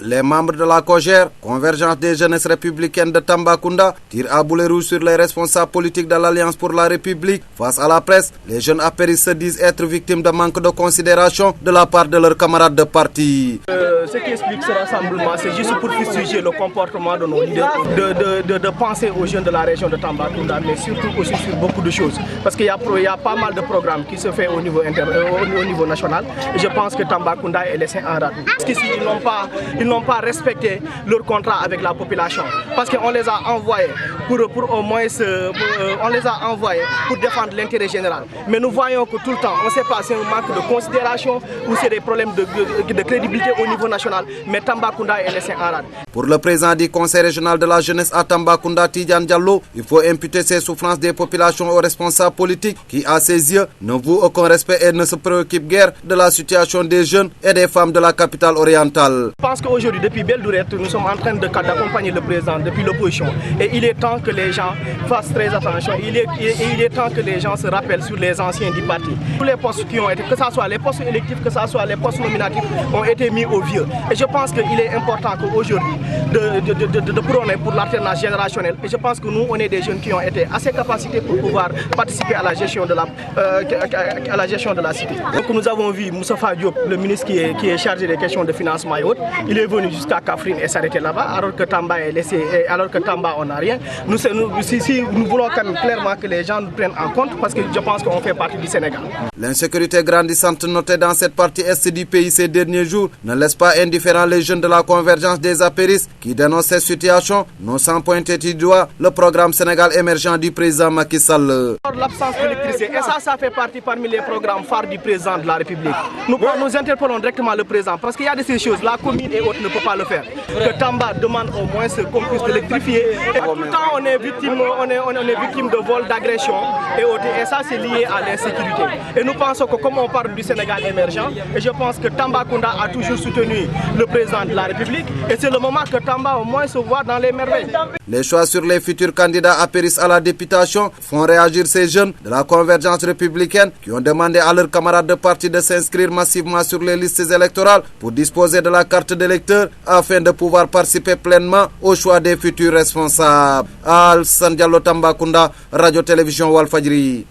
les membres de la COJER, Convergence des jeunesses républicaines de Tambacounda, tirent à boulet rouge sur les responsables politiques de l'Alliance pour la République. Face à la presse, les jeunes apéristes se disent être victimes de manque de considération de la part de leurs camarades de parti. Ce qui explique ce rassemblement, c'est juste pour fustiger le comportement de nos leaders, de penser aux jeunes de la région de Tambacounda, mais surtout aussi sur beaucoup de choses. Parce qu'il y a pas mal de programmes qui se font au niveau national. Et je pense que Tambacounda est laissé en rade. Parce qu'ici, ils n'ont pas respecté leur contrat avec la population. Parce qu'on les a envoyés pour au moins on les a envoyés pour défendre l'intérêt général. Mais nous voyons que tout le temps, on ne sait pas si c'est un manque de considération ou c'est des problèmes de crédibilité au niveau national. Mais Tambacounda est laissé en rade. Pour le président du Conseil régional de la jeunesse à Tambacounda, Tidiane Diallo, il faut imputer ces souffrances des populations aux responsables politiques qui, à ses yeux, ne vouent aucun respect et ne se préoccupent guère de la situation des jeunes et des femmes de la capitale orientale. Je pense qu'aujourd'hui, depuis Belle Lurette, nous sommes en train d'accompagner le président depuis l'opposition. Et il est temps que les gens fassent très attention. Il est temps que les gens se rappellent sur les anciens du parti. Tous les postes qui ont été, que ce soit les postes électifs, que ce soit les postes nominatifs, ont été mis au vieux. Et je pense qu'il est important qu'aujourd'hui, de prôner pour l'alternance générationnelle. Et je pense que nous, on est des jeunes qui ont été assez capacités pour pouvoir participer à la gestion de la cité. Donc nous avons vu Moustapha Diop, le ministre qui est chargé des questions de financement et autres. Il est venu jusqu'à Kaffrine et s'arrêter là-bas, alors que Tamba est laissé, alors que Tamba on n'a rien. Nous voulons quand même clairement que les gens nous prennent en compte parce que je pense qu'on fait partie du Sénégal. L'insécurité grandissante notée dans cette partie est du pays ces derniers jours ne laisse pas indifférents les jeunes de la convergence des apéristes qui dénoncent cette situation, non sans pointer du doigt le programme Sénégal émergent du président Macky Sall. L'absence d'électricité, et ça fait partie parmi les programmes phares du président de la République. Nous interpellons directement le président parce qu'il y a de ces choses, la commune et autres ne peut pas le faire. Que Tamba demande au moins qu'on puisse l'électrifier. Et tout le temps on est victime de vols, d'agressions et autres. Et ça c'est lié à l'insécurité. Et nous pensons que comme on parle du Sénégal émergent, et je pense que Tambacounda a toujours soutenu le président de la République. Et c'est le moment que Tamba au moins se voit dans les merveilles. Les choix sur les futurs candidats apéristes à la députation font réagir ces jeunes de la convergence républicaine qui ont demandé à leurs camarades de parti de s'inscrire massivement sur les listes électorales pour disposer de la carte d'électeur afin de pouvoir participer pleinement au choix des futurs responsables. Alassane Diallo, Tambacounda, Radio-Télévision Walfadjri.